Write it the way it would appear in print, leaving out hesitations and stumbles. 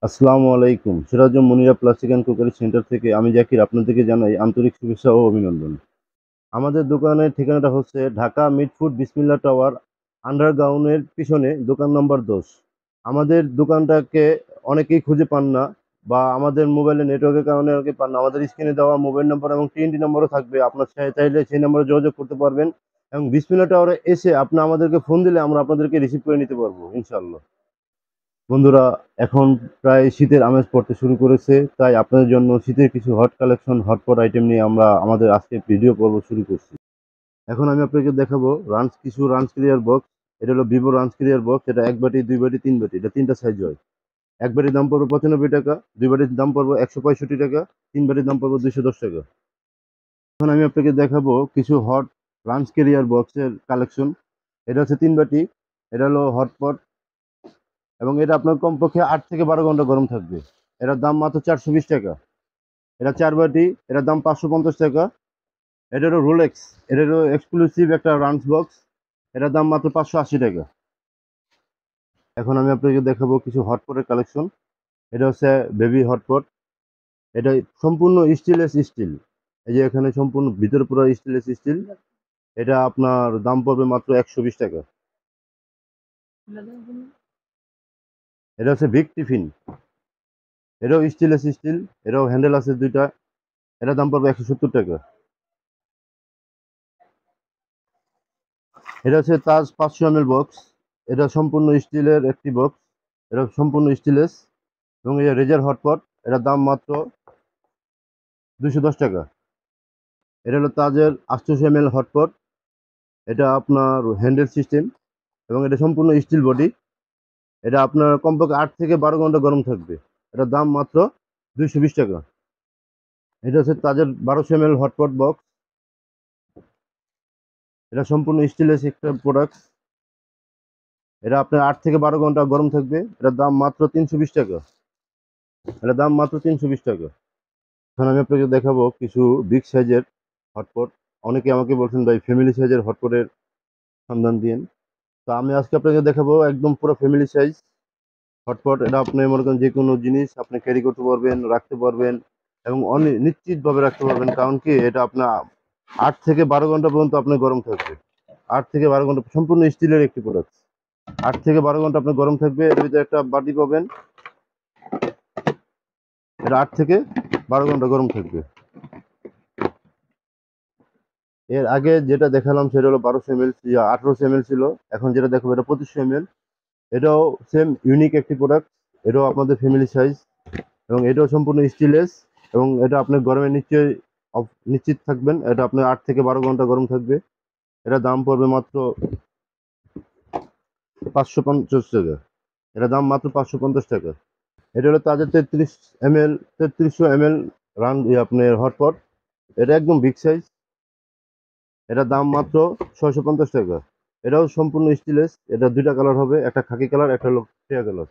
আসসালামু আলাইকুম। সিরাজুম মুনিরা plastic and cookery centre থেকে আমি জাকির আপনাদেরকে জানাই আন্তরিক শুভেচ্ছা ও অভিনন্দন। আমাদের দোকানের ঠিকানাটা হচ্ছে ঢাকা মিটফুড বিসমিল্লাহ টাওয়ার আন্ডারগ্রাউন্ডের পিছনে দোকান নম্বর 10। আমাদের দোকানটাকে অনেকেই খুঁজে পান না বা আমাদের মোবাইলে নেটওয়ার্কের কারণে অনেকে পান না। আমাদের স্ক্রিনে দেওয়া মোবাইল নম্বর এবং টিএনটি নম্বরও থাকবে। আপনার চাইলে সেই নম্বরে যোগাযোগ করতে পারবেন এবং বিসমিল্লাহ টাওয়ারে এসে আপনি আমাদেরকে ফোন দিলে আমরা আপনাদেরকে রিসিভ করে নিতে পারবো ইনশাআল্লাহ। বন্ধুরা, এখন প্রায় শীতের আমেজ পড়তে শুরু করেছে, তাই আপনাদের জন্য শীতের কিছু হট কালেকশন হটপট আইটেম নিয়ে আমরা আমাদের আজকে ভিডিও পর্ব শুরু করছি। এখন আমি আপনাকে দেখাবো কিছু রাঞ্চ ক্লিয়ার বক্স। এটা হলো ভিভো রাঞ্চ ক্লিয়ার বক্স। এটা 1 বাটি, 2 বাটি, 3 বাটি, এটা তিনটা সাইজ হয়। 1 বাটির দাম পড়বে 95 টাকা, 2 বাটির দাম পড়বে 165 টাকা, 3 বাটির দাম পড়বে 210 টাকা। এখন আমি আপনাকে দেখাবো কিছু হট রাঞ্চ ক্লিয়ার বক্সের কালেকশন। এটা হচ্ছে 3 বাটি। এটা হলো হটপট এবং এটা আপনার কমপক্ষে 8 থেকে 12 ঘন্টা গরম থাকবে। এটার দাম মাত্র 420 টাকা। এটা 4 বাটি, এটার দাম 550 টাকা। এটা হলো রোলেক্স, এটা হলো এক্সক্লুসিভ একটা রাঞ্চ বক্স। এটার দাম মাত্র 580 টাকা। এখন আমি আপনাকে দেখাবো কিছু হটপটের কালেকশন। এটা হচ্ছে বেবি হটপট। এটা সম্পূর্ণ স্টিলেস স্টিল। এই যে এখানে সম্পূর্ণ ভিতরে পুরো স্টিলেস স্টিল। এটা আপনার দাম পড়বে মাত্র 120 টাকা। এটা হচ্ছে বিগ টিফিন। এটাও স্টিলেস স্টিল, এটাও হ্যান্ডেল আছে দুইটা। এটার দাম পড়বে 170 টাকা। এটা হচ্ছে তাজ 500 ml বক্স। এটা সম্পূর্ণ স্টিলের একটি বক্স। এটা সম্পূর্ণ স্টিলেস এবং এই রেজার হটপট। এটার দাম মাত্র 210 টাকা। এটা হলো তাজের 800 ml হটপট। এটা আপনার হ্যান্ডেল সিস্টেম এবং এটা সম্পূর্ণ স্টিল বডি। এটা আপনার কমপক্ষে 8 থেকে 12 ঘন্টা গরম থাকবে। এটার দাম মাত্র 220 টাকা। এটা হচ্ছে তাজের 1200 ml হটপট বক্স। এটা সম্পূর্ণ স্টিলের একটা প্রোডাক্ট। এটা আপনার 8 থেকে 12 ঘন্টা গরম থাকবে। এটার দাম মাত্র 320 টাকা। এটার দাম মাত্র 320 টাকা। এখন আমি আপনাকে দেখাবো কিছু বিগ সাইজের হটপট। অনেকে আমাকে বলছেন ভাই ফ্যামিলি সাইজের হটপটের সন্ধান দিন। তো আমি আজকে আপনাকে দেখাবো একদম পুরো ফ্যামিলি সাইজ হটপট। এটা আপনি মনে করেন যে কোনো জিনিস আপনি ক্যারি করতে পারবেন, রাখতে পারবেন এবং অনেক নিশ্চিতভাবে রাখতে পারবেন। কারণ কি এটা আপনার 8 থেকে 12 ঘন্টা পর্যন্ত আপনার গরম থাকবে। 8 থেকে 12 ঘন্টা সম্পূর্ণ স্টিলের একটি প্রোডাক্ট। 8 থেকে 12 ঘন্টা আপনার গরম থাকবে। এর ভিতরে একটা বাটি পাবেন। এটা 8 থেকে 12 ঘন্টা গরম থাকবে। এর আগে যেটা দেখালাম সেটা হলো 1200 ml, 1800 ml ছিল। এখন যেটা দেখাবো এটা 2500 ml। এটাও সেম ইউনিক একটি প্রোডাক্ট। এটাও আপনাদের ফ্যামিলি সাইজ এবং এটাও সম্পূর্ণ স্টিলেস এবং এটা আপনার গরমে নিশ্চিত থাকবেন। এটা আপনার 8 থেকে 12 ঘন্টা গরম থাকবে। এটা দাম পড়বে মাত্র 550 টাকা। এটা দাম মাত্র 550 টাকা। এটা হলো তাদের 33 ml, 3300 ml আপনার হটপট। এটা একদম বিগ সাইজ। এটার দাম মাত্র 650 টাকা। এটাও সম্পূর্ণ স্টিলেস। এটা দুইটা কালার হবে, একটা খাকি কালার, একটা হলো টিয়া কালার।